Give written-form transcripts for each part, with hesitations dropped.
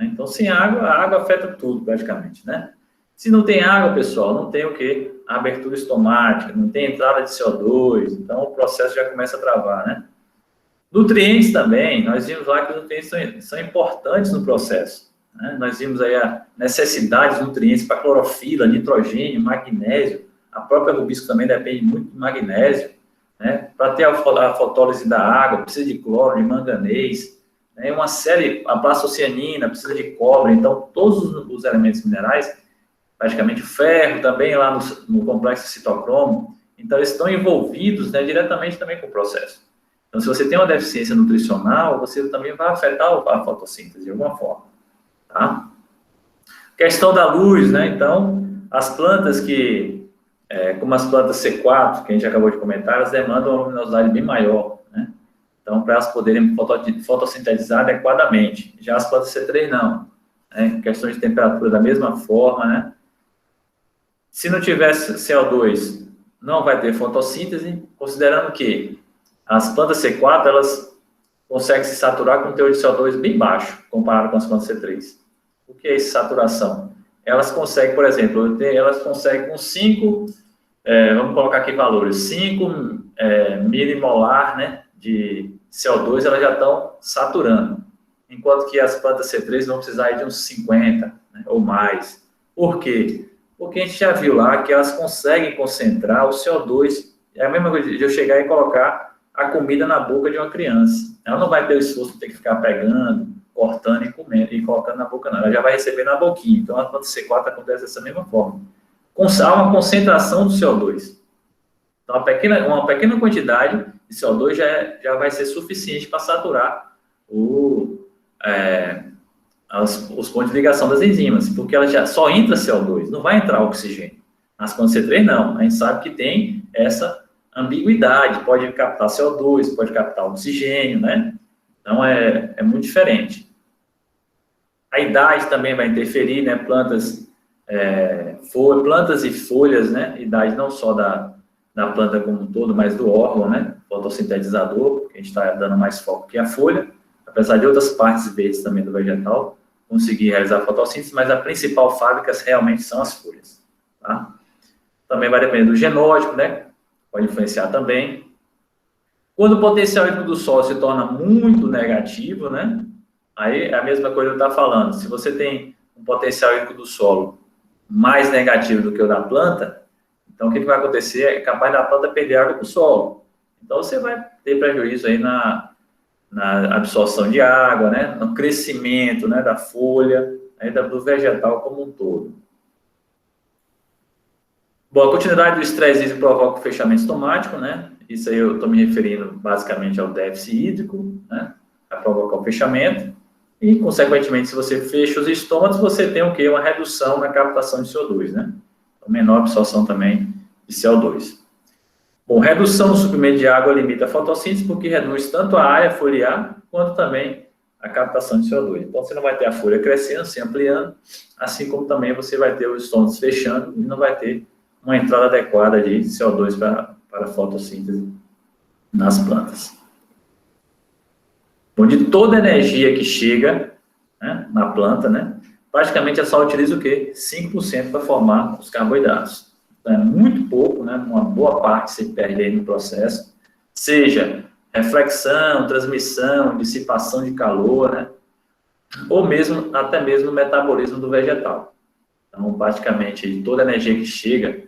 né? Então, sem água, a água afeta tudo, praticamente, né? Se não tem água, pessoal, não tem o quê? A abertura estomática, não tem entrada de CO2, então o processo já começa a travar, né? Nutrientes também, nós vimos lá que os nutrientes são importantes no processo, né? Nós vimos aí a necessidade de nutrientes para clorofila, nitrogênio, magnésio, a própria rubisco também depende muito de magnésio, né? Para ter a fotólise da água, precisa de cloro, de manganês, né? Uma série, a plastocianina, precisa de cobre, então todos os elementos minerais, praticamente o ferro também lá no complexo citocromo, então eles estão envolvidos, né, diretamente também com o processo. Então, se você tem uma deficiência nutricional, você também vai afetar a fotossíntese de alguma forma, tá? Questão da luz, né? Então, as plantas como as plantas C4, que a gente acabou de comentar, elas demandam uma luminosidade bem maior, né? Então, para elas poderem fotossintetizar adequadamente. Já as plantas C3, não. Né? Questão de temperatura da mesma forma, né? Se não tivesse CO2, não vai ter fotossíntese, considerando que as plantas C4, elas conseguem se saturar com um teor de CO2 bem baixo, comparado com as plantas C3. O que é essa saturação? Elas conseguem, por exemplo, elas conseguem com 5, vamos colocar aqui valores, 5 milimolar, né, de CO2, elas já estão saturando. Enquanto que as plantas C3 vão precisar de uns 50, né, ou mais. Por quê? Porque a gente já viu lá que elas conseguem concentrar o CO2. É a mesma coisa de eu chegar e colocar a comida na boca de uma criança. Ela não vai ter o esforço de ter que ficar pegando, cortando e comendo e colocando na boca, não. Ela já vai receber na boquinha. Então, a planta C4 acontece dessa mesma forma. Há uma concentração do CO2. Então, uma pequena quantidade de CO2 já vai ser suficiente para saturar os pontos de ligação das enzimas, porque ela já só entra CO2, não vai entrar oxigênio. Nas plantas C3, não. A gente sabe que tem essa ambiguidade, pode captar CO2, pode captar oxigênio, né? Então, é muito diferente. A idade também vai interferir, né? Plantas e folhas, né? Idade não só da planta como um todo, mas do órgão, né? Fotossintetizador, porque a gente está dando mais foco que a folha, apesar de outras partes verdes também do vegetal conseguir realizar a fotossíntese, mas a principal fábrica realmente são as folhas, tá? Também vai depender do genótipo, né? Pode influenciar também. Quando o potencial hídrico do solo se torna muito negativo, né? Aí é a mesma coisa que eu estava falando. Se você tem um potencial hídrico do solo mais negativo do que o da planta, então o que vai acontecer é capaz da planta perder água do solo. Então você vai ter prejuízo aí na absorção de água, né? No crescimento, né, da folha, ainda do vegetal como um todo. Bom, a continuidade do estresse hídrico provoca o fechamento estomático, né? Isso aí eu estou me referindo basicamente ao déficit hídrico, né? A provocar o fechamento. E, consequentemente, se você fecha os estômagos, você tem o quê? Uma redução na captação de CO2, né? Então, menor absorção também de CO2. Bom, redução no suprimento de água limita a fotossíntese, porque reduz tanto a área foliar, quanto também a captação de CO2. Então, você não vai ter a folha crescendo, se ampliando, assim como também você vai ter os estômagos fechando e não vai ter uma entrada adequada de CO2 para a fotossíntese nas plantas. Bom, de toda a energia que chega, né, na planta, né, praticamente ela só utiliza o quê? 5% para formar os carboidratos. Então, é muito pouco, né, uma boa parte se perde aí no processo, seja reflexão, transmissão, dissipação de calor, né, ou mesmo, até mesmo o metabolismo do vegetal. Então, praticamente, de toda a energia que chega,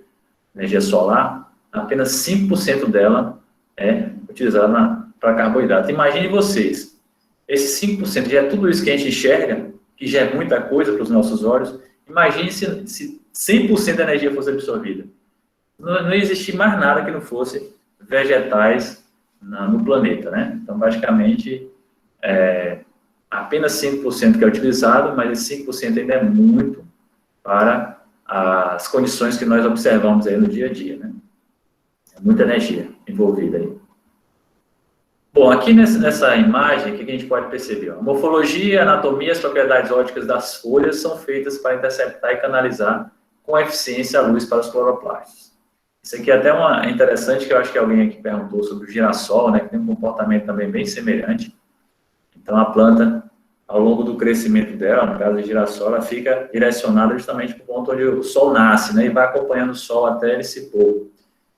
energia solar, apenas 5% dela é utilizada para carboidrato. Imagine vocês, esse 5% já é tudo isso que a gente enxerga, que já é muita coisa para os nossos olhos. Imagine se 100% da energia fosse absorvida. Não ia existir mais nada que não fosse vegetais no planeta, né? Então, basicamente, apenas 5% que é utilizado, mas esse 5% ainda é muito para as condições que nós observamos aí no dia a dia, né? É muita energia envolvida aí. Bom, aqui nessa imagem, o que a gente pode perceber? A morfologia, a anatomia, as propriedades ópticas das folhas são feitas para interceptar e canalizar com eficiência a luz para os cloroplastos. Isso aqui é até interessante, que eu acho que alguém aqui perguntou sobre o girassol, né, que tem um comportamento também bem semelhante. Então, a planta, ao longo do crescimento dela, no caso do girassol, ela fica direcionada justamente para o ponto onde o sol nasce, né? E vai acompanhando o sol até ele se pôr.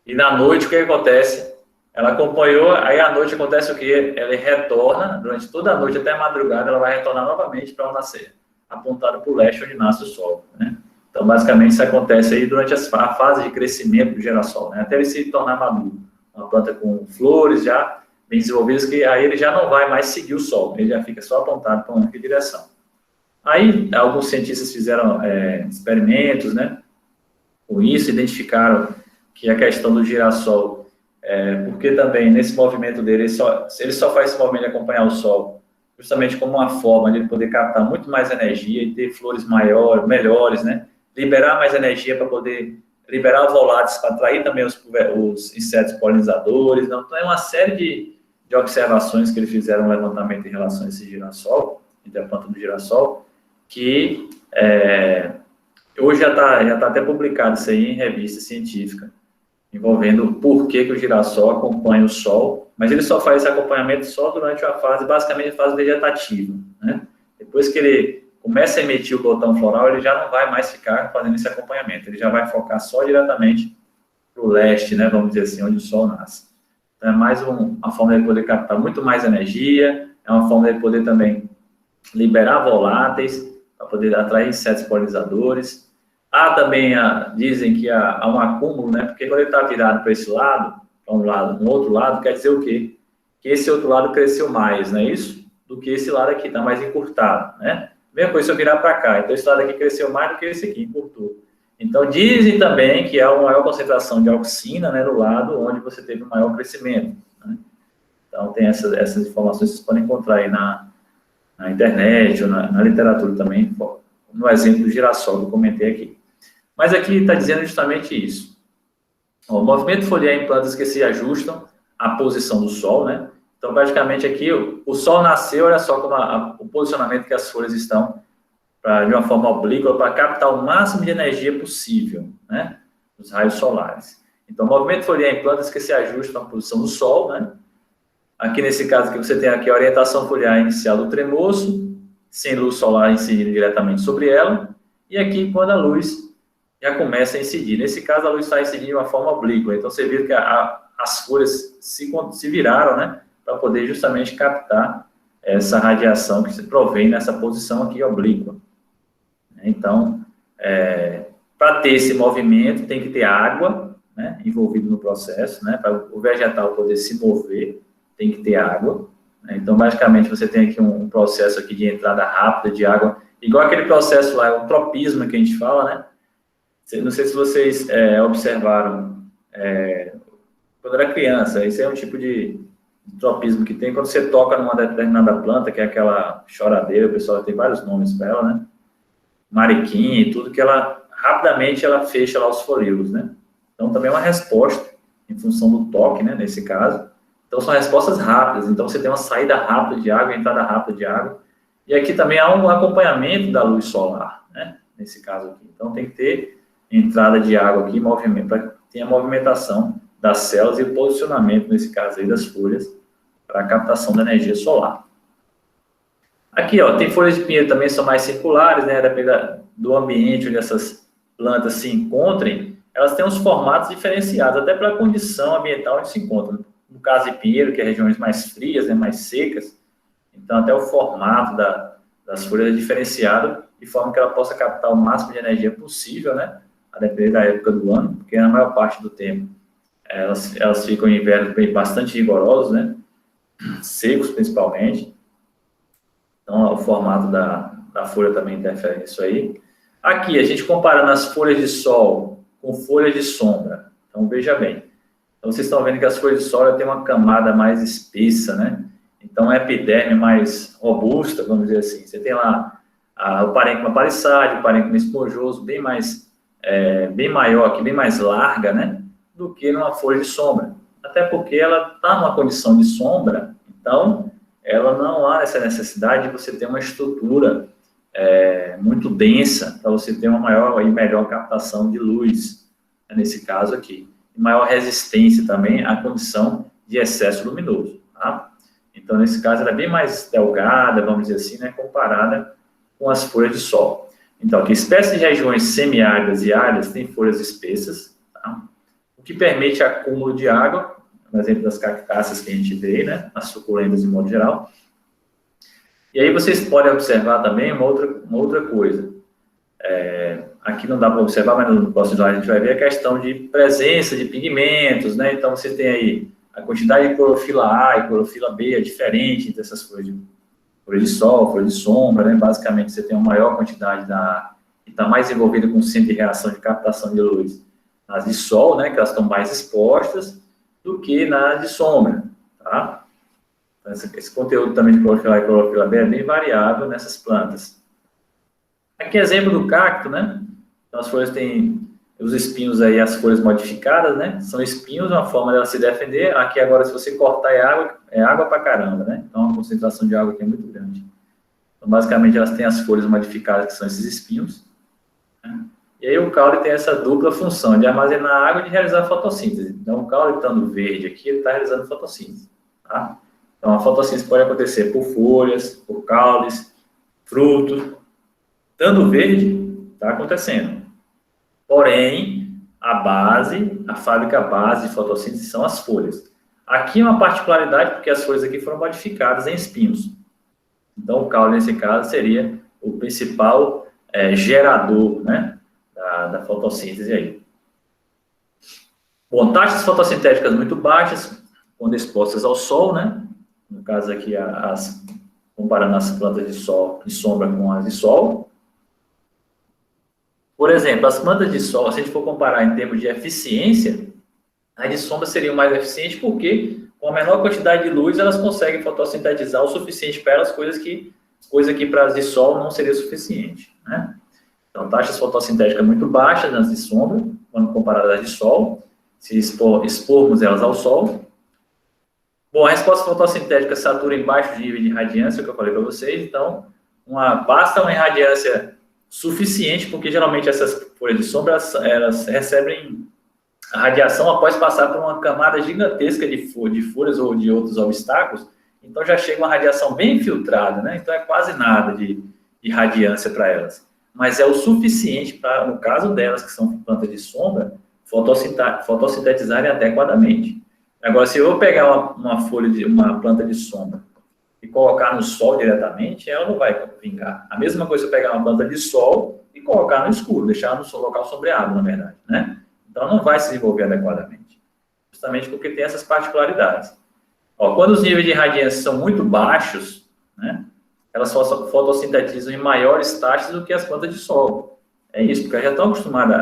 E na noite, o que acontece? Ela acompanhou, aí à noite acontece o quê? Ela retorna, durante toda a noite até a madrugada, ela vai retornar novamente para o nascer, apontada para o leste, onde nasce o sol, né? Então, basicamente, isso acontece aí durante a fase de crescimento do girassol, né? Até ele se tornar maduro. Uma planta com flores já bem desenvolvidas, que aí ele já não vai mais seguir o sol, ele já fica só apontado para uma direção. Aí, alguns cientistas fizeram experimentos, né? Com isso, identificaram que a questão do girassol, porque também nesse movimento dele, ele só faz esse movimento de acompanhar o sol, justamente como uma forma de ele poder captar muito mais energia e ter flores maiores, melhores, né? Liberar mais energia para poder liberar voláteis para atrair também os insetos polinizadores. Então, é uma série de observações que eles fizeram um levantamento em relação a esse girassol, entre a planta do girassol, que hoje já tá até publicado isso aí em revista científica, envolvendo o porquê que o girassol acompanha o sol, mas ele só faz esse acompanhamento só durante a fase, basicamente a fase vegetativa, né? Depois que ele começa a emitir o botão floral, ele já não vai mais ficar fazendo esse acompanhamento, ele já vai focar só diretamente para o leste, né, vamos dizer assim, onde o sol nasce. Então, é mais uma forma de poder captar muito mais energia, é uma forma de poder também liberar voláteis, para poder atrair insetos polinizadores. Há também, dizem que há um acúmulo, né, porque quando ele está virado para esse lado, no outro lado, quer dizer o quê? Que esse outro lado cresceu mais, não é isso? Do que esse lado aqui, está mais encurtado, né? Mesma coisa se eu virar para cá. Então, esse lado aqui cresceu mais do que esse aqui, encurtou. Então, dizem também que há uma maior concentração de auxina, né, no lado onde você teve um maior crescimento, né? Então, tem essas informações que vocês podem encontrar aí na internet ou na literatura também, no exemplo do girassol que eu comentei aqui. Mas aqui está dizendo justamente isso. O movimento foliar em plantas que se ajustam à posição do sol, né? Então, praticamente aqui, o sol nasceu, olha só como o posicionamento que as folhas estão, de uma forma oblíqua, para captar o máximo de energia possível, né? Dos raios solares. Então, o movimento foliar em plantas que se ajustam à posição do sol, né? Aqui, nesse caso, aqui, você tem aqui a orientação foliar inicial do tremoço, sem luz solar incidindo diretamente sobre ela, e aqui, quando a luz já começa a incidir. Nesse caso, a luz está incidindo de uma forma oblíqua. Então, você vê que as folhas se viraram, né? Para poder justamente captar essa radiação que se provém nessa posição aqui oblíqua. Então, para ter esse movimento, tem que ter água, né, envolvida no processo, né? Para o vegetal poder se mover, tem que ter água, né? Então, basicamente, você tem aqui um processo aqui de entrada rápida de água, igual aquele processo lá, o tropismo que a gente fala, né? Não sei se vocês observaram, quando era criança, esse é um tipo de tropismo que tem quando você toca numa determinada planta, que é aquela choradeira, o pessoal tem vários nomes para ela, né? Mariquinha e tudo, que rapidamente ela fecha lá os folíolos, né? Então, também é uma resposta em função do toque, né, nesse caso. Então, são respostas rápidas. Então, você tem uma saída rápida de água, entrada rápida de água. E aqui também há um acompanhamento da luz solar, né, nesse caso aqui. Então, tem que ter entrada de água aqui, movimento, para que tenha a movimentação das células e o posicionamento, nesse caso aí, das folhas, para a captação da energia solar. Aqui, ó, tem folhas de pinheiro também, são mais circulares, né, dependendo do ambiente onde essas plantas se encontrem, elas têm uns formatos diferenciados, até pela condição ambiental onde se encontram. No caso de pinheiro, que é regiões mais frias, né, mais secas, então até o formato das folhas é diferenciado, de forma que ela possa captar o máximo de energia possível, né, a depender da época do ano, porque na maior parte do tempo elas ficam em invernos bastante rigorosos, né, secos principalmente. Então, o formato da folha também interfere nisso aí. Aqui, a gente comparando as folhas de sol com folhas de sombra. Então, veja bem. Então, vocês estão vendo que as folhas de sol têm uma camada mais espessa, né? Então, a epiderme mais robusta, vamos dizer assim. Você tem lá o parênquima palissádio, o parênquima esponjoso, bem maior aqui, bem mais larga, né? Do que numa folha de sombra. Até porque ela está numa condição de sombra, então ela não há essa necessidade de você ter uma estrutura muito densa para você ter uma maior e melhor captação de luz, né, nesse caso aqui. E maior resistência também à condição de excesso luminoso. Tá? Então, Então, nesse caso, ela é bem mais delgada, vamos dizer assim, né, comparada com as folhas de sol. Então, que espécies de regiões semiáridas e áridas têm folhas espessas, tá? O que permite acúmulo de água, no exemplo das cactáceas que a gente vê, né, as suculentas de modo geral. E aí vocês podem observar também uma outra coisa. Aqui não dá para observar, mas no próximo slide a gente vai ver a questão de presença de pigmentos, né? Então, você tem aí a quantidade de clorofila A e clorofila B é diferente dessas folhas de sol, folha de sombra, né? Basicamente, você tem uma maior quantidade que está mais envolvida com o centro de reação de captação de luz nas de sol, né? Que elas estão mais expostas do que nas de sombra, tá? Então, esse conteúdo também de clorofila A e clorofila B é bem variável nessas plantas. Aqui é exemplo do cacto, né? Então, as folhas têm os espinhos aí, as folhas modificadas, né? São espinhos, uma forma dela se defender. Aqui agora, se você cortar, é água pra caramba, né? Então, a concentração de água aqui é muito grande. Então, basicamente, elas têm as folhas modificadas, que são esses espinhos, né? E aí, o caule tem essa dupla função de armazenar água e de realizar fotossíntese. Então, o caule estando verde aqui, ele está realizando fotossíntese, tá? Então, a fotossíntese pode acontecer por folhas, por caules, frutos. Estando verde, está acontecendo. Porém, a fábrica base de fotossíntese são as folhas. Aqui é uma particularidade, porque as folhas aqui foram modificadas em espinhos. Então, o caule, nesse caso, seria o principal gerador, né, da fotossíntese aí. Bom, taxas fotossintéticas muito baixas, quando expostas ao sol, né? No caso aqui, comparando as plantas de sombra com as de sol. Por exemplo, as plantas de sol, se a gente for comparar em termos de eficiência, as de sombra seriam mais eficientes porque, com a menor quantidade de luz, elas conseguem fotossintetizar o suficiente para elas, coisa que para as de sol não seria suficiente, né? Então, taxas fotossintéticas muito baixas nas de sombra, quando comparadas às de sol, se expormos elas ao sol. Bom, a resposta fotossintética satura em baixo nível de radiância, que eu falei para vocês, então, basta uma irradiância suficiente, porque geralmente essas folhas de sombra, elas recebem a radiação após passar por uma camada gigantesca de folhas ou de outros obstáculos, então já chega uma radiação bem filtrada, né? Então é quase nada de radiância para elas. Mas é o suficiente para, no caso delas, que são plantas de sombra, fotossintetizarem adequadamente. Agora, se eu pegar uma planta de sombra e colocar no sol diretamente, ela não vai vingar. A mesma coisa se eu pegar uma planta de sol e colocar no escuro, deixar no local sombreado, na verdade, né? Então, não vai se desenvolver adequadamente, justamente porque tem essas particularidades. Quando os níveis de radiância são muito baixos, né, elas fotossintetizam em maiores taxas do que as plantas de sol. É isso, porque elas já estão acostumadas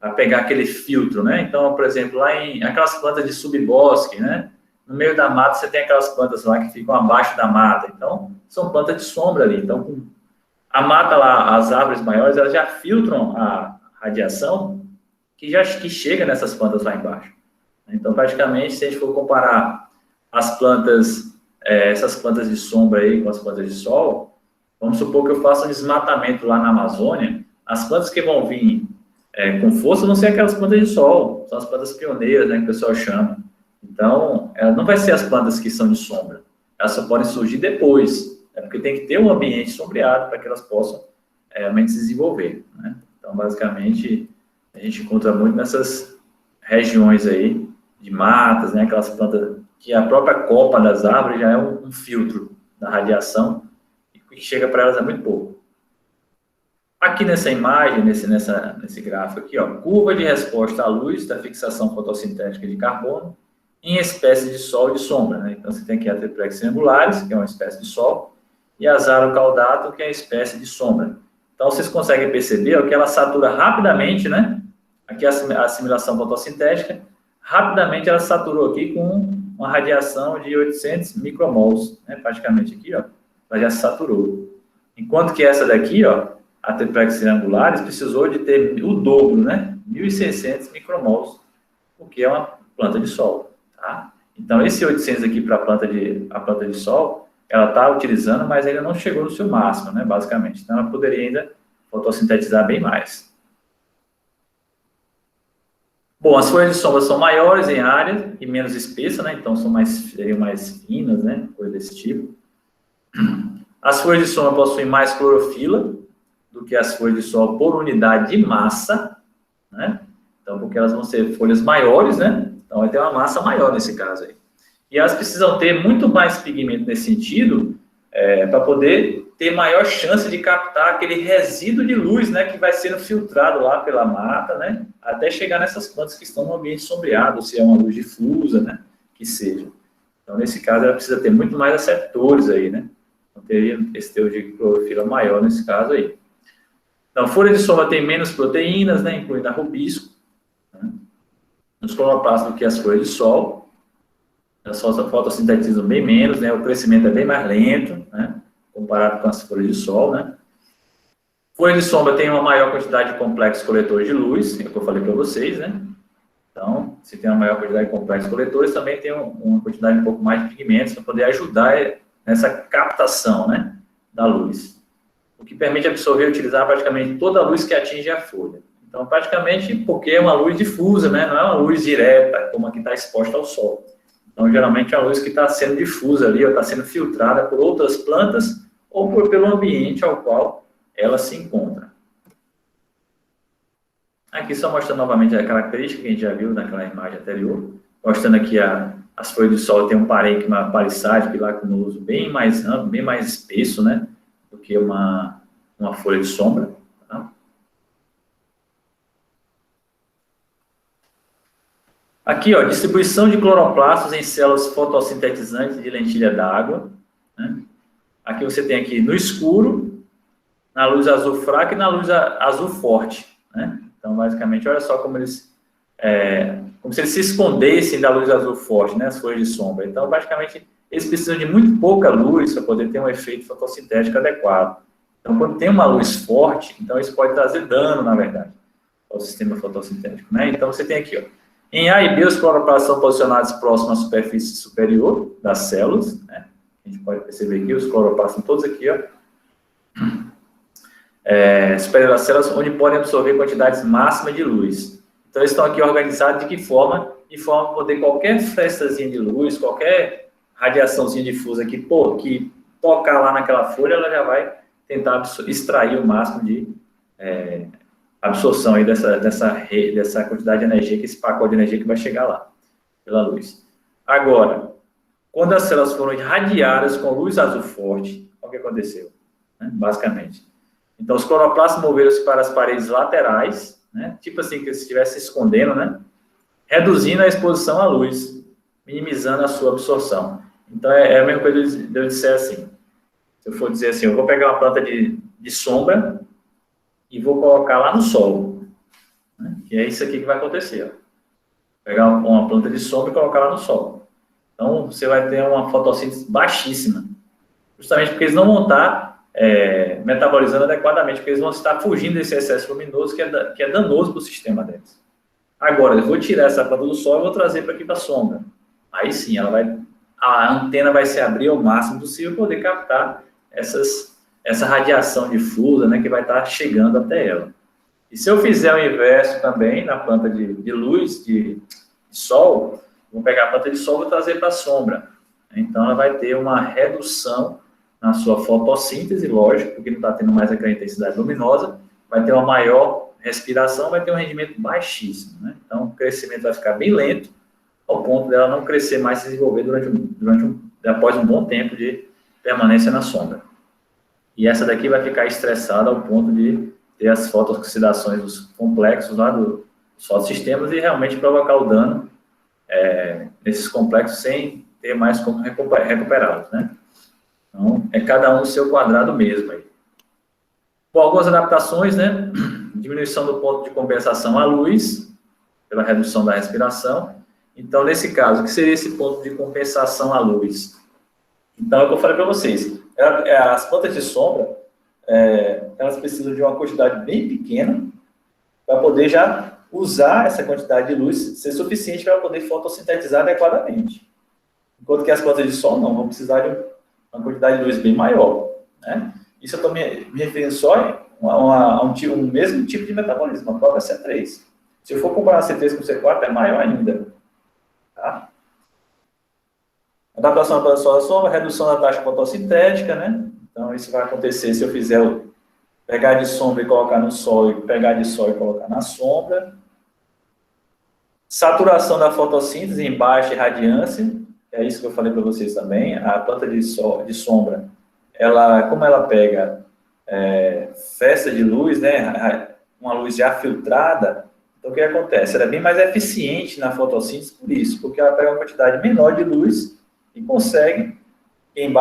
a pegar aquele filtro, né? Então, por exemplo, lá aquelas plantas de subbosque, né? No meio da mata, você tem aquelas plantas lá que ficam abaixo da mata. Então, são plantas de sombra ali. Então, a mata lá, as árvores maiores, elas já filtram a radiação que chega nessas plantas lá embaixo. Então, praticamente, se a gente for comparar as plantas, essas plantas de sombra aí com as plantas de sol, vamos supor que eu faça um desmatamento lá na Amazônia, as plantas que vão vir com força vão ser aquelas plantas de sol, são as plantas pioneiras, né, que o pessoal chama. Então, ela não vai ser as plantas que são de sombra. Elas só podem surgir depois. Porque tem que ter um ambiente sombreado para que elas possam realmente se desenvolver, né? Então, basicamente, a gente encontra muito nessas regiões aí de matas, né? Aquelas plantas que a própria copa das árvores já é um filtro da radiação e o que chega para elas é muito pouco. Aqui nessa imagem, nesse gráfico aqui, curva de resposta à luz da fixação fotossintética de carbono em espécie de sol e de sombra, né? Então, você tem aqui a Triplex triangulares, que é uma espécie de sol, e a Azaro caudato, que é a espécie de sombra. Então, vocês conseguem perceber que ela satura rapidamente, né? Aqui a assimilação fotossintética, rapidamente ela saturou aqui com uma radiação de 800 micromols, né? Praticamente aqui, ela já saturou. Enquanto que essa daqui, a Triplex triangulares, precisou de ter o dobro, né? 1.600 micromols, porque é uma planta de sol. Tá? Então, esse 800 aqui para a planta de sol, ela está utilizando, mas ainda não chegou no seu máximo, né, basicamente. Então, ela poderia ainda fotossintetizar bem mais. Bom, as folhas de sombra são maiores em área e menos espessas, né? Então seriam mais finas, né? Coisa desse tipo. As folhas de sombra possuem mais clorofila do que as folhas de sol por unidade de massa, né? Então, porque elas vão ser folhas maiores, né? Então, vai ter uma massa maior nesse caso aí. E elas precisam ter muito mais pigmento nesse sentido, para poder ter maior chance de captar aquele resíduo de luz, né? Que vai sendo filtrado lá pela mata, né? Até chegar nessas plantas que estão no ambiente sombreado, se é uma luz difusa, né? Que seja. Então, nesse caso, ela precisa ter muito mais receptores aí, né? Então, teria esse teor de clorofila maior nesse caso aí. Então, folha de sombra tem menos proteínas, né? Incluindo a rubisco, né? Os cloroplastos do que as folhas de sol. As fotossintetizam bem menos, né? O crescimento é bem mais lento, né? Comparado com as folhas de sol, né? Folha de sombra tem uma maior quantidade de complexos coletores de luz, é o que eu falei para vocês, né? Então, se tem uma maior quantidade de complexos coletores, também tem uma quantidade um pouco mais de pigmentos para poder ajudar nessa captação, né? Da luz. O que permite absorver e utilizar praticamente toda a luz que atinge a folha. Então, praticamente, porque é uma luz difusa, né? Não é uma luz direta, como a que está exposta ao sol. Então, geralmente, é uma luz que está sendo difusa ali, ou está sendo filtrada por outras plantas, ou pelo ambiente ao qual ela se encontra. Aqui, só mostrando novamente a característica que a gente já viu naquela imagem anterior. Mostrando aqui as folhas de sol tem um parênquima palissático e lacunoso bem mais amplo, bem mais espesso, né? Do que uma folha de sombra. Tá? Aqui, ó, distribuição de cloroplastos em células fotossintetizantes de lentilha d'água. Né? Aqui você tem aqui no escuro, na luz azul fraca e na luz azul forte. Né? Então, basicamente, olha só como eles... como se eles se escondessem da luz azul forte, né? As folhas de sombra. Então, basicamente, eles precisam de muito pouca luz para poder ter um efeito fotossintético adequado. Então, quando tem uma luz forte, então isso pode trazer dano, na verdade, ao sistema fotossintético. Né? Então, você tem aqui, ó, em A e B, os cloroplastos são posicionados próximos à superfície superior das células. Né? A gente pode perceber aqui, os cloroplastos estão todos aqui, ó, superior das células, onde podem absorver quantidades máximas de luz. Então, eles estão aqui organizados de que forma? De forma a poder qualquer frestazinha de luz, qualquer radiaçãozinha difusa que tocar lá naquela folha, ela já vai tentar extrair o máximo de absorção aí dessa quantidade de energia, que esse pacote de energia que vai chegar lá, pela luz. Agora, quando as células foram irradiadas com luz azul forte, olha o que aconteceu, né? Basicamente. Então, os cloroplastos moveram-se para as paredes laterais, né? Tipo assim, que eles estivessem se escondendo, né? Reduzindo a exposição à luz, minimizando a sua absorção. Então, é a mesma coisa de eu disser assim, se eu for dizer assim, eu vou pegar uma planta de sombra e vou colocar lá no solo. Né? E é isso aqui que vai acontecer. Ó. Pegar uma planta de sombra e colocar lá no solo. Então, você vai ter uma fotossíntese baixíssima. Justamente porque eles não vão estar metabolizando adequadamente, porque eles vão estar fugindo desse excesso luminoso que é danoso para o sistema deles. Agora, eu vou tirar essa planta do solo e vou trazer para aqui para a sombra. Aí sim, a antena vai se abrir ao máximo possível para poder captar essa radiação difusa, né, que vai estar chegando até ela. E se eu fizer o inverso também na planta de luz, de sol, vou pegar a planta de sol e vou trazer para a sombra. Então, ela vai ter uma redução na sua fotossíntese, lógico, porque não está tendo mais aquela intensidade luminosa, vai ter uma maior respiração, vai ter um rendimento baixíssimo. Né? Então, o crescimento vai ficar bem lento, ao ponto dela não crescer mais, se desenvolver após um bom tempo de permanência na sombra. E essa daqui vai ficar estressada ao ponto de ter as fotoxidações dos complexos lá dos fotossistemas e realmente provocar o dano nesses complexos sem ter mais como recuperá-los, né? Então, é cada um no seu quadrado mesmo aí. Bom, algumas adaptações, né? Diminuição do ponto de compensação à luz, pela redução da respiração. Então, nesse caso, o que seria esse ponto de compensação à luz? Então, é o que eu falei para vocês. As plantas de sombra, elas precisam de uma quantidade bem pequena para poder já usar essa quantidade de luz ser suficiente para poder fotossintetizar adequadamente. Enquanto que as plantas de sol não, vão precisar de uma quantidade de luz bem maior. Né? Isso eu estou me referindo só a um mesmo tipo de metabolismo, a própria C3. Se eu for comparar C3 com C4, é maior ainda. Tá? Adaptação à produção da sombra, redução da taxa fotossintética, né? Então, isso vai acontecer se eu fizer pegar de sombra e colocar no sol, e pegar de sol e colocar na sombra. Saturação da fotossíntese em baixa irradiância, é isso que eu falei para vocês também. A planta de sombra, como ela pega festa de luz, né? Uma luz já filtrada, então o que acontece? Ela é bem mais eficiente na fotossíntese por isso, porque ela pega uma quantidade menor de luz e consegue, em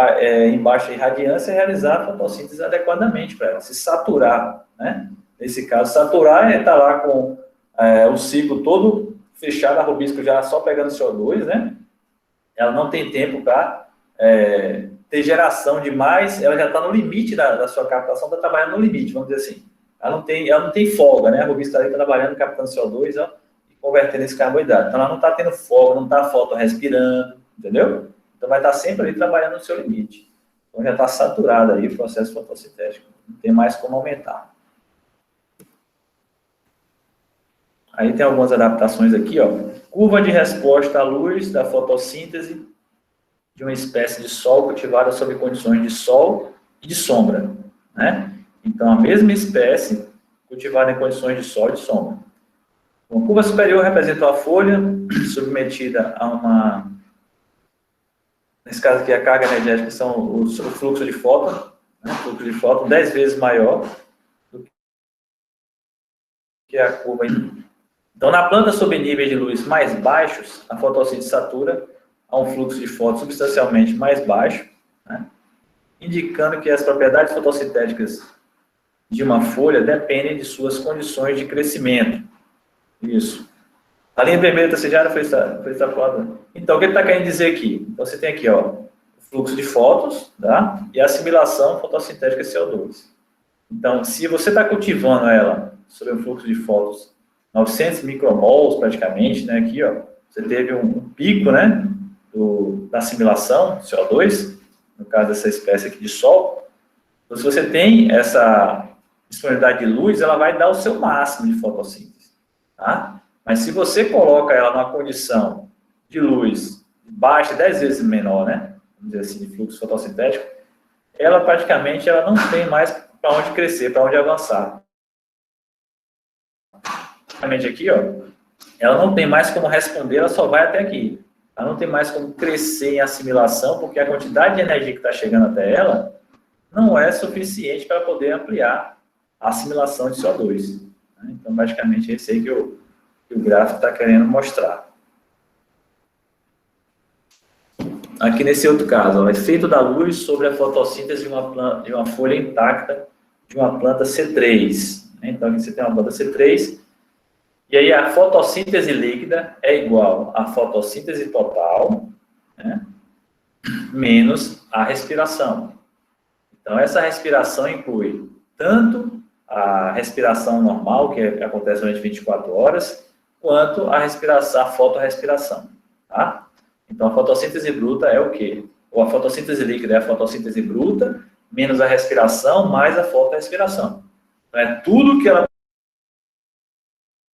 baixa irradiância, realizar a fotossíntese adequadamente para ela, se saturar, né? Nesse caso, saturar é estar lá com o ciclo todo fechado, a robisco já só pegando CO2, né? Ela não tem tempo para ter geração de mais, ela já está no limite da sua captação, está trabalhando no limite, vamos dizer assim. Ela não tem folga, né? A robisco está ali trabalhando, captando CO2, ó, e convertendo esse carboidrato. Então, ela não está tendo folga, não está fotorrespirando, entendeu? Então, vai estar sempre ali trabalhando no seu limite. Então, já está saturado aí o processo fotossintético. Não tem mais como aumentar. Aí tem algumas adaptações aqui, ó. Curva de resposta à luz da fotossíntese de uma espécie de sol cultivada sob condições de sol e de sombra, né? Então, a mesma espécie cultivada em condições de sol e de sombra. Uma curva superior representa a folha submetida a uma... Nesse caso aqui, a carga energética são o fluxo de fóton, né? Fluxo de fóton 10 vezes maior do que a curva. Então, na planta sob níveis de luz mais baixos, a fotossíntese satura a um fluxo de fóton substancialmente mais baixo, né? Indicando que as propriedades fotossintéticas de uma folha dependem de suas condições de crescimento. Isso. A linha vermelha tracejada foi extrapolada. Então, o que ele está querendo dizer aqui? Então, você tem aqui, ó, o fluxo de fótons, tá? E a assimilação fotossintética de CO2. Então, se você está cultivando ela sob um fluxo de fótons 900 micromols, praticamente, né? Aqui, ó, você teve um pico, né? Da assimilação de CO2, no caso dessa espécie aqui de sol. Então, se você tem essa disponibilidade de luz, ela vai dar o seu máximo de fotossíntese, tá? Mas se você coloca ela numa condição de luz baixa, 10 vezes menor, né? Vamos dizer assim, de fluxo fotossintético, ela praticamente não tem mais para onde crescer, para onde avançar. Aqui, ó, ela não tem mais como responder, ela só vai até aqui. Ela não tem mais como crescer em assimilação, porque a quantidade de energia que está chegando até ela não é suficiente para poder ampliar a assimilação de CO2. Então, basicamente, esse aí que o gráfico está querendo mostrar. Aqui nesse outro caso, o efeito da luz sobre a fotossíntese de uma folha intacta de uma planta C3. Então, aqui você tem uma planta C3, e aí a fotossíntese líquida é igual à fotossíntese total, né, menos a respiração. Então, essa respiração inclui tanto a respiração normal, que acontece durante 24 horas, quanto a fotorrespiração, tá? Então, a fotossíntese bruta é o quê? Ou a fotossíntese líquida é a fotossíntese bruta, menos a respiração, mais a fotorrespiração. Então, é tudo que ela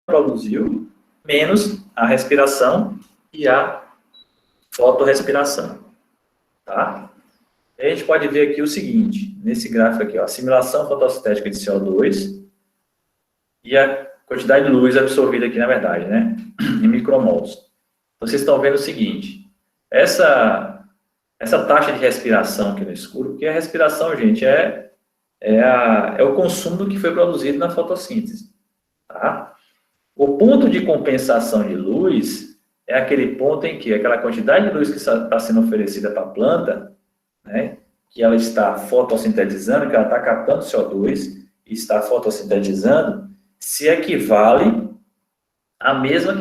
produziu, menos a respiração e a fotorrespiração, tá? A gente pode ver aqui o seguinte, nesse gráfico aqui, ó, assimilação fotossintética de CO2 e a quantidade de luz absorvida aqui, na verdade, né, em micromols. Vocês estão vendo o seguinte, essa taxa de respiração aqui no escuro, porque a respiração, gente, é o consumo do que foi produzido na fotossíntese, tá? O ponto de compensação de luz é aquele ponto em que aquela quantidade de luz que está sendo oferecida para a planta, né, que ela está fotossintetizando, que ela está captando CO2 e está fotossintetizando, se equivale à mesma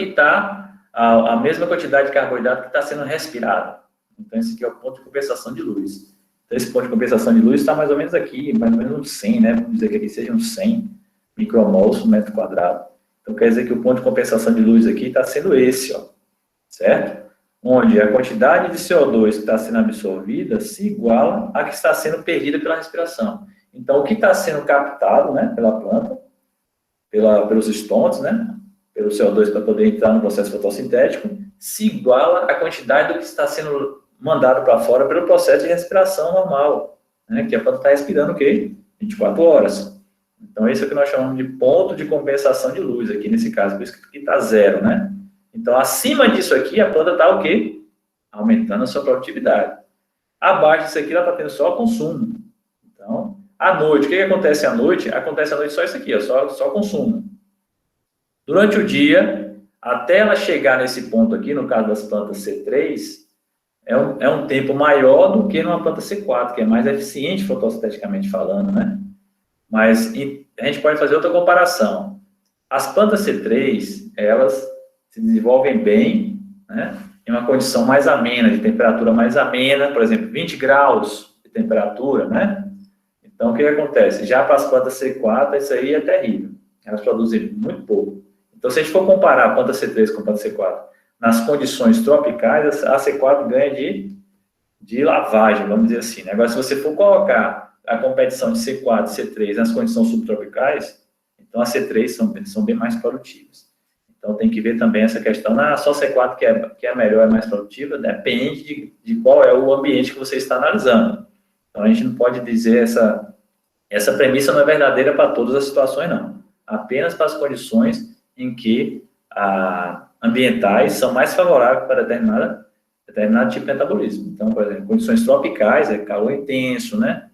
a mesma quantidade de carboidrato que está sendo respirado. Então, esse aqui é o ponto de compensação de luz. Então, esse ponto de compensação de luz está mais ou menos aqui, mais ou menos uns 100, né? Vamos dizer que aqui seja uns 100 micromols por metro quadrado. Então, quer dizer que o ponto de compensação de luz aqui está sendo esse, ó, certo? Onde a quantidade de CO2 que está sendo absorvida se iguala à que está sendo perdida pela respiração. Então, o que está sendo captado, né, pela planta, pelos estômatos, né, pelo CO2 para poder entrar no processo fotossintético, se iguala à quantidade do que está sendo mandado para fora pelo processo de respiração normal, né? Que a planta está respirando o quê? 24 horas. Então, esse é o que nós chamamos de ponto de compensação de luz, aqui nesse caso, por isso que está zero, né? Então, acima disso aqui, a planta está o quê? Aumentando a sua produtividade. Abaixo disso aqui, ela está tendo só consumo. Então, à noite, o que acontece à noite? Acontece à noite só isso aqui, ó, só consumo. Durante o dia, até ela chegar nesse ponto aqui, no caso das plantas C3, é um tempo maior do que numa planta C4, que é mais eficiente fotossinteticamente falando, né? Mas a gente pode fazer outra comparação. As plantas C3, elas se desenvolvem bem, né? Em uma condição mais amena, de temperatura mais amena, por exemplo, 20 graus de temperatura, né? Então, o que acontece? Já para as plantas C4, isso aí é terrível. Elas produzem muito pouco. Então, se a gente for comparar a planta C3 com a planta C4, nas condições tropicais, a C4 ganha de lavagem, vamos dizer assim, né? Agora, se você for colocar a competição de C4 e C3 nas condições subtropicais, então as C3 são bem mais produtivas. Então, tem que ver também essa questão, só C4 que é melhor, é mais produtiva, depende de qual é o ambiente que você está analisando. Então, a gente não pode dizer essa premissa não é verdadeira para todas as situações, não. Apenas para as condições em que ambientais são mais favoráveis para determinado tipo de metabolismo. Então, por exemplo, condições tropicais, calor intenso, né?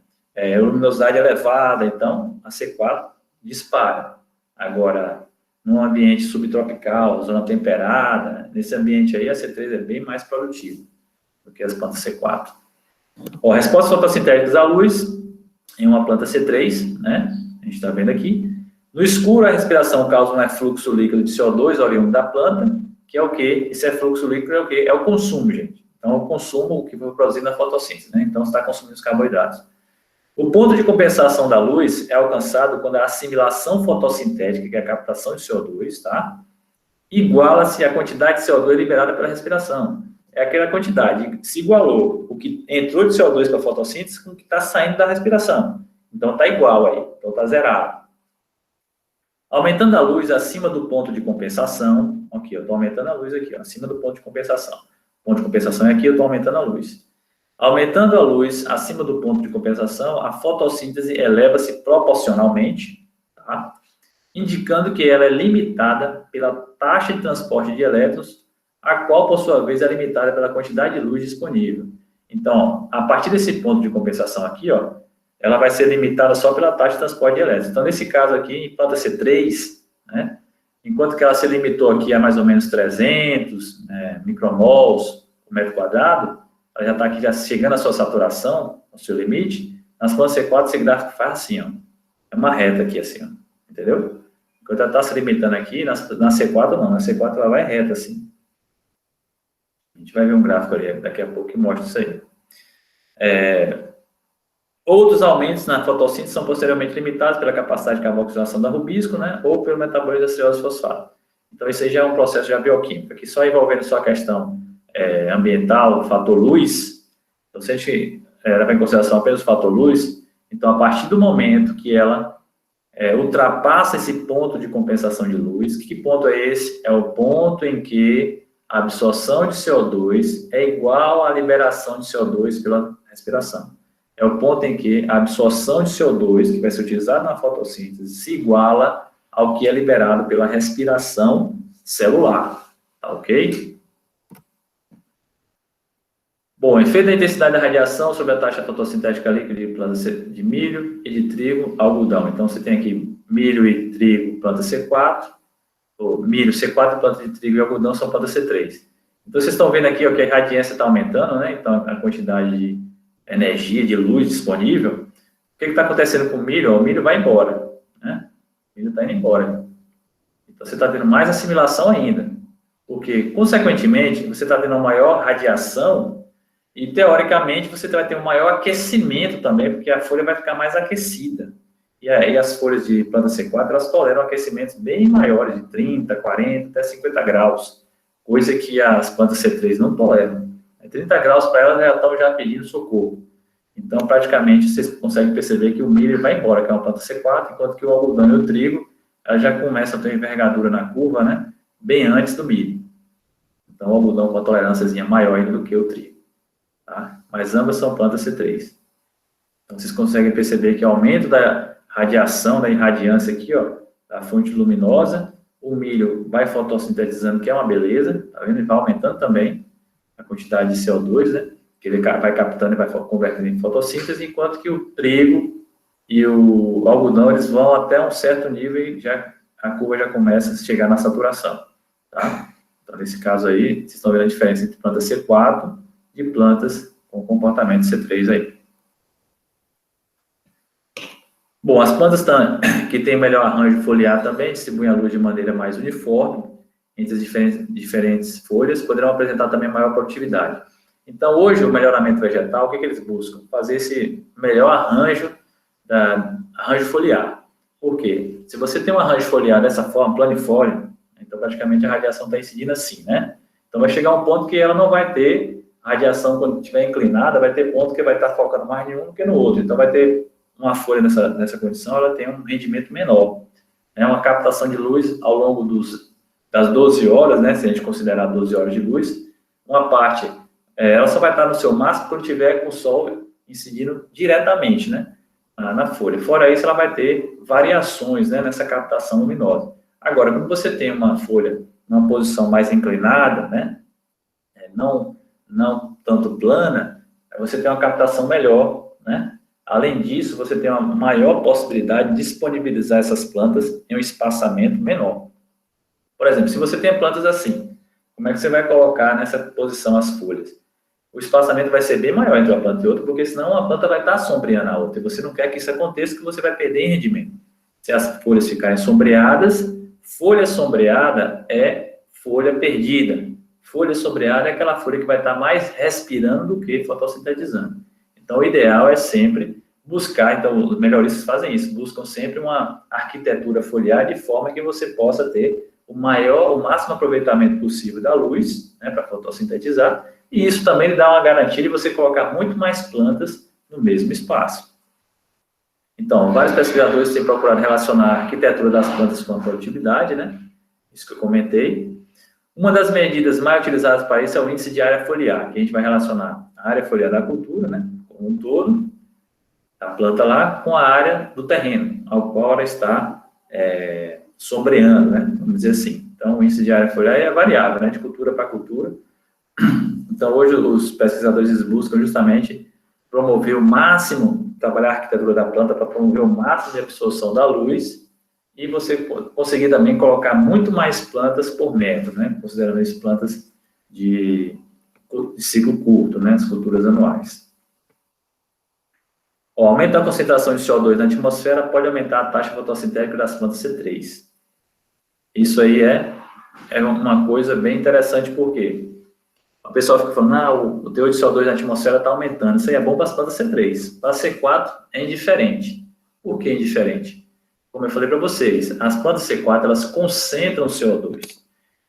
Luminosidade elevada, então a C4 dispara. Agora, num ambiente subtropical, zona temperada, nesse ambiente aí a C3 é bem mais produtiva do que as plantas C4. Respostas fotossintéticas à luz em uma planta C3, né? A gente está vendo aqui. No escuro, a respiração causa um fluxo líquido de CO2 oriundo da planta, que é o quê? Esse fluxo líquido é o quê? É o consumo, gente. Então, o consumo que foi produzido na fotossíntese, né? Então, você está consumindo os carboidratos. O ponto de compensação da luz é alcançado quando a assimilação fotossintética, que é a captação de CO2, tá? Iguala-se à quantidade de CO2 liberada pela respiração. É aquela quantidade, se igualou o que entrou de CO2 para a fotossíntese com o que está saindo da respiração. Então, está igual aí, então está zerado. Aumentando a luz acima do ponto de compensação, aqui, eu estou aumentando a luz aqui, ó, acima do ponto de compensação. O ponto de compensação é aqui, eu estou aumentando a luz. Aumentando a luz acima do ponto de compensação, a fotossíntese eleva-se proporcionalmente, tá? Indicando que ela é limitada pela taxa de transporte de elétrons, a qual, por sua vez, é limitada pela quantidade de luz disponível. Então, a partir desse ponto de compensação aqui, ó, ela vai ser limitada só pela taxa de transporte de elétrons. Então, nesse caso aqui, em planta C3, né, enquanto que ela se limitou aqui a mais ou menos 300 micromols por metro quadrado, ela já está aqui já chegando à sua saturação, ao seu limite. Nas plantas C4, esse gráfico faz assim, ó. É uma reta aqui, assim, ó. Entendeu? Enquanto ela está se limitando aqui, na C4 não. Na C4 ela vai reta, assim. A gente vai ver um gráfico ali daqui a pouco que mostra isso aí. Outros aumentos na fotossíntese são posteriormente limitados pela capacidade de carboxilação da rubisco, né, ou pelo metabolismo da celulose fosfato. Então, isso aí já é um processo já bioquímico, que só envolvendo só a questão ambiental, o fator luz. Então, se a gente levar em consideração apenas o fator luz, então, a partir do momento que ela ultrapassa esse ponto de compensação de luz, que ponto é esse? É o ponto em que a absorção de CO2 é igual à liberação de CO2 pela respiração. É o ponto em que a absorção de CO2, que vai ser utilizada na fotossíntese, se iguala ao que é liberado pela respiração celular. Tá ok? Bom, efeito da intensidade da radiação sobre a taxa fotossintética líquida de plantas de milho e de trigo, algodão. Então, você tem aqui milho e trigo, planta C4, ou milho, C4, planta de trigo e algodão são planta C3. Então, vocês estão vendo aqui ó, que a radiância está aumentando, né? Então, a quantidade de energia, de luz disponível. O que está acontecendo com o milho? O milho vai embora, né? O milho está indo embora. Então, você está tendo mais assimilação ainda. Porque, consequentemente, você está tendo uma maior radiação e, teoricamente, você vai ter um maior aquecimento também, porque a folha vai ficar mais aquecida. E aí, as folhas de planta C4, elas toleram aquecimentos bem maiores, de 30, 40, até 50 graus. Coisa que as plantas C3 não toleram. 30 graus para elas já estão já pedindo socorro. Então, praticamente, vocês conseguem perceber que o milho vai embora, que é uma planta C4, enquanto que o algodão e o trigo, ela já começa a ter envergadura na curva, né? Bem antes do milho. Então, o algodão com a tolerânciazinha maior ainda do que o trigo. Tá? Mas ambas são plantas C3. Então, vocês conseguem perceber que o aumento da radiação, da irradiância aqui, ó, da fonte luminosa, o milho vai fotossintetizando, que é uma beleza, tá vendo? Ele vai aumentando também a quantidade de CO2, né? Que ele vai captando e vai convertendo em fotossíntese, enquanto que o trigo e o algodão, eles vão até um certo nível e já, a curva já começa a chegar na saturação, tá? Então, nesse caso aí, vocês estão vendo a diferença entre plantas C4 e plantas com comportamento C3 aí. Bom, as plantas que têm melhor arranjo foliar também distribuem a luz de maneira mais uniforme entre as diferentes folhas, poderão apresentar também maior produtividade. Então, hoje, o melhoramento vegetal, o que eles buscam? Fazer esse melhor arranjo foliar. Por quê? Se você tem um arranjo foliar dessa forma, planifólio, então praticamente a radiação está incidindo assim, né? Então vai chegar um ponto que ela não vai ter radiação quando estiver inclinada, vai ter ponto que vai estar focando mais em um do que no outro. Então vai ter uma folha nessa condição, ela tem um rendimento menor. É uma captação de luz ao longo das 12 horas, né? Se a gente considerar 12 horas de luz, uma parte, ela só vai estar no seu máximo quando tiver com o sol incidindo diretamente, né? Na folha. Fora isso, ela vai ter variações, né, nessa captação luminosa. Agora, quando você tem uma folha numa posição mais inclinada, né, não tanto plana, você tem uma captação melhor, né? Além disso, você tem uma maior possibilidade de disponibilizar essas plantas em um espaçamento menor. Por exemplo, se você tem plantas assim, como é que você vai colocar nessa posição as folhas? O espaçamento vai ser bem maior entre uma planta e outra, porque senão a planta vai estar sombreando a outra. E você não quer que isso aconteça, que você vai perder em rendimento. Se as folhas ficarem sombreadas, folha sombreada é folha perdida. Folha sombreada é aquela folha que vai estar mais respirando do que fotossintetizando. Então, o ideal é sempre buscar, então, os melhoristas fazem isso, buscam sempre uma arquitetura foliar de forma que você possa ter o máximo aproveitamento possível da luz, né, para fotossintetizar, e isso também lhe dá uma garantia de você colocar muito mais plantas no mesmo espaço. Então, vários pesquisadores têm procurado relacionar a arquitetura das plantas com a produtividade, né? Isso que eu comentei. Uma das medidas mais utilizadas para isso é o índice de área foliar, que a gente vai relacionar a área foliar da cultura, né, como um todo, da planta lá, com a área do terreno, ao qual ela está sombreando, né? Vamos dizer assim. Então, o índice de área foliar é variável, né? De cultura para cultura. Então, hoje, os pesquisadores buscam justamente promover o máximo, trabalhar a arquitetura da planta para promover o máximo de absorção da luz e você conseguir também colocar muito mais plantas por metro, né? Considerando isso plantas de ciclo curto, né? As culturas anuais. O aumento da concentração de CO2 na atmosfera pode aumentar a taxa fotossintética das plantas C3. Isso aí é uma coisa bem interessante, porque o pessoal fica falando, o teor de CO2 na atmosfera está aumentando. Isso aí é bom para as plantas C3. Para a C4 é indiferente. Por que indiferente? Como eu falei para vocês, as plantas C4 elas concentram CO2.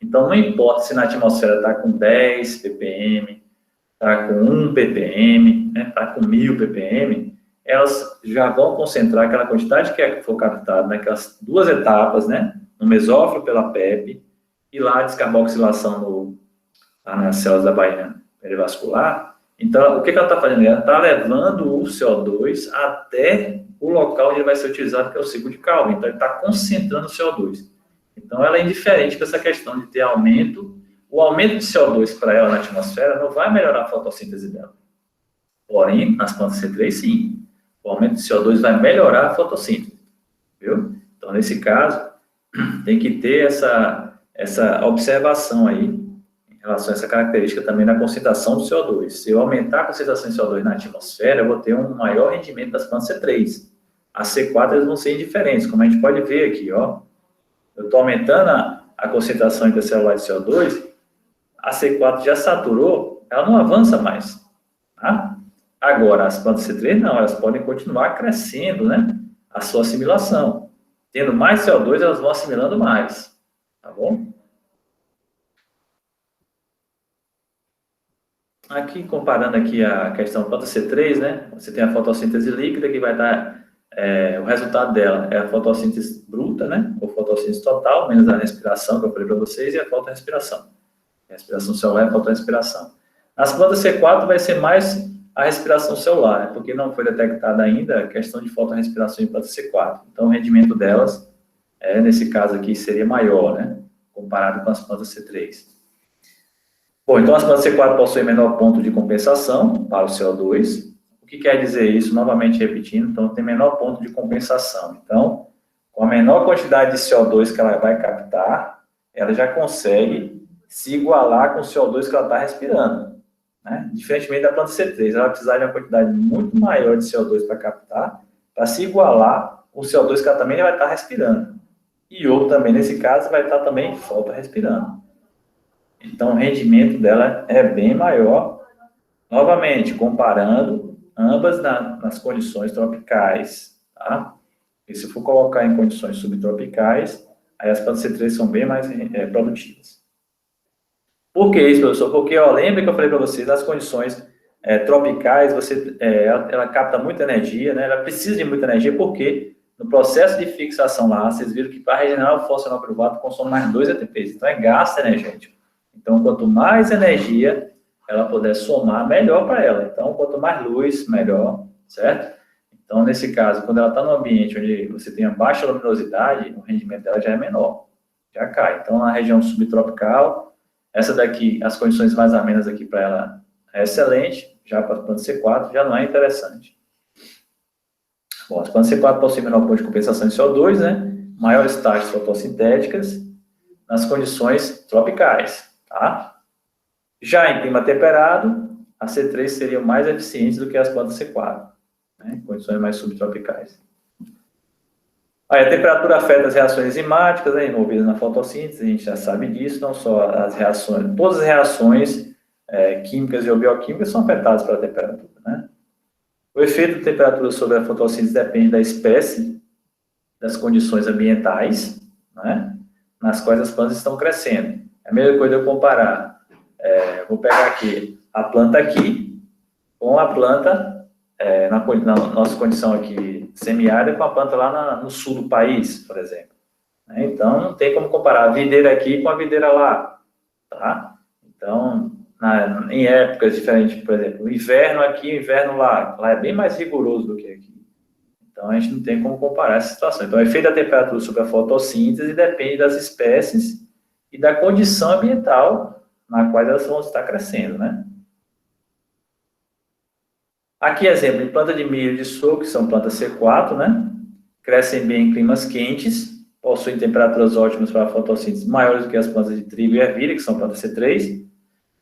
Então, não importa se na atmosfera está com 10 ppm, está com 1 ppm, está com 1000 ppm, elas já vão concentrar aquela quantidade que for captada naquelas duas etapas, né? No mesófilo pela PEP e lá a descarboxilação nas células da baía perivascular. Então, o que ela está fazendo? Ela está levando o CO2 até o local onde ele vai ser utilizado, que é o ciclo de Calvin. Então, ele está concentrando o CO2. Então, ela é indiferente com essa questão de ter aumento. O aumento de CO2 para ela na atmosfera não vai melhorar a fotossíntese dela. Porém, nas plantas C3, sim. O aumento de CO2 vai melhorar a fotossíntese. Viu? Então, nesse caso, tem que ter essa observação aí, em relação a essa característica também da concentração do CO2. Se eu aumentar a concentração de CO2 na atmosfera, eu vou ter um maior rendimento das plantas C3. As C4 elas vão ser indiferentes, como a gente pode ver aqui, ó. Eu estou aumentando a concentração intercelular de CO2, a C4 já saturou, ela não avança mais, tá? Agora, as plantas C3 não, elas podem continuar crescendo, né? A sua assimilação. Tendo mais CO2, elas vão assimilando mais, tá bom? Aqui, comparando aqui a questão planta C3, né? Você tem a fotossíntese líquida, que vai dar, o resultado dela é a fotossíntese absoluta, né? Ou fotossíntese total, menos a respiração, que eu falei para vocês, e a fotorrespiração. Respiração celular e fotorrespiração. Nas plantas C4 vai ser mais a respiração celular, né? Porque não foi detectada ainda a questão de fotorrespiração em planta C4. Então, o rendimento delas, nesse caso aqui, seria maior, né? Comparado com as plantas C3. Bom, então as plantas C4 possuem menor ponto de compensação para o CO2. O que quer dizer isso? Novamente repetindo, então tem menor ponto de compensação. Então, com a menor quantidade de CO2 que ela vai captar, ela já consegue se igualar com o CO2 que ela está respirando, né? Diferentemente da planta C3, ela vai precisar de uma quantidade muito maior de CO2 para captar, para se igualar com o CO2 que ela também vai estar respirando. E outro também, nesse caso, vai estar também fotorrespirando. Então, o rendimento dela é bem maior. Novamente, comparando ambas nas condições tropicais, tá? E se for colocar em condições subtropicais, aí as plantas C3 são bem mais produtivas. Por que isso, professor? Porque, lembra que eu falei para vocês, nas condições tropicais, ela capta muita energia, né? Ela precisa de muita energia, porque no processo de fixação lá, vocês viram que para regenerar o fosfenol privato consome mais 2 ATPs, então é gasto energético. Então, quanto mais energia ela puder somar, melhor para ela. Então, quanto mais luz, melhor, certo? Então, nesse caso, quando ela está no ambiente onde você tem a baixa luminosidade, o rendimento dela já é menor, já cai. Então, na região subtropical, essa daqui, as condições mais amenas aqui para ela é excelente, já para a planta C4 já não é interessante. Bom, as plantas C4 possuem menor ponto de compensação de CO2, né? Maiores taxas fotossintéticas nas condições tropicais, tá? Já em clima temperado, a C3 seria mais eficiente do que as plantas C4, né? Em condições mais subtropicais. Aí, a temperatura afeta as reações enzimáticas, né, envolvidas na fotossíntese, a gente já sabe disso, não só as reações, todas as reações químicas e bioquímicas são afetadas pela temperatura, né? O efeito da temperatura sobre a fotossíntese depende da espécie, das condições ambientais, né, nas quais as plantas estão crescendo. É a mesma coisa eu comparar, vou pegar aqui a planta aqui com a planta na nossa condição aqui semiárida com a planta lá no sul do país, por exemplo. Então, não tem como comparar a videira aqui com a videira lá, tá? Então, em épocas diferentes, por exemplo, o inverno aqui, o inverno lá é bem mais rigoroso do que aqui. Então, a gente não tem como comparar essa situação. Então, o efeito da temperatura sobre a fotossíntese depende das espécies e da condição ambiental na qual elas vão estar crescendo, né? Aqui, exemplo, em planta de milho e de sorgo, que são plantas C4, né? Crescem bem em climas quentes, possuem temperaturas ótimas para a fotossíntese, maiores do que as plantas de trigo e ervilha, que são plantas C3,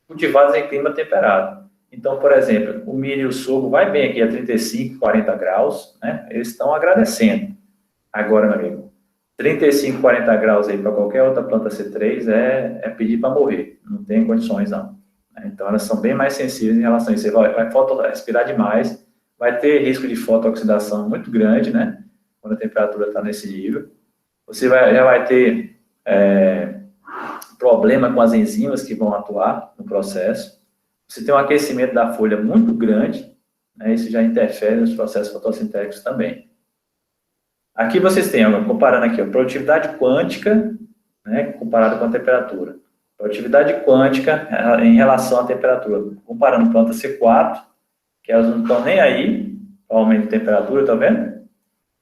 cultivadas em clima temperado. Então, por exemplo, o milho e o sorgo vai bem aqui a 35, 40 graus, né? Eles estão agradecendo. Agora, meu amigo, 35, 40 graus aí para qualquer outra planta C3 é pedir para morrer. Não tem condições, não. Então, elas são bem mais sensíveis em relação a isso. Você vai fotorespirar demais, vai ter risco de fotooxidação muito grande, né? Quando a temperatura está nesse nível. Você já vai ter problema com as enzimas que vão atuar no processo. Você tem um aquecimento da folha muito grande, né? Isso já interfere nos processos fotossintéticos também. Aqui vocês têm, comparando aqui, a produtividade quântica, né, comparada com a temperatura. Produtividade quântica em relação à temperatura. Comparando planta C4, que elas não estão nem aí para o aumento de temperatura, tá vendo?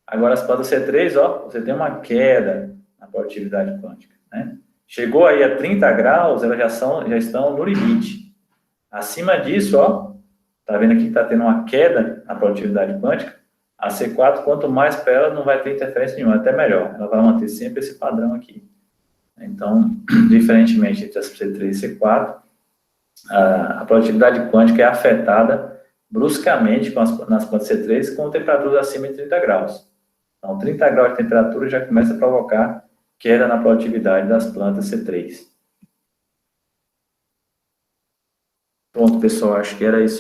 Agora as plantas C3, você tem uma queda na produtividade quântica, né? Chegou aí a 30 graus, elas já estão no limite. Acima disso, tá vendo aqui que está tendo uma queda na produtividade quântica? A C4, quanto mais para ela, não vai ter interferência nenhuma, até melhor. Ela vai manter sempre esse padrão aqui. Então, diferentemente entre as C3 e C4, a produtividade quântica é afetada bruscamente nas plantas C3 com temperaturas acima de 30 graus. Então, 30 graus de temperatura já começa a provocar queda na produtividade das plantas C3. Pronto, pessoal, acho que era isso aí.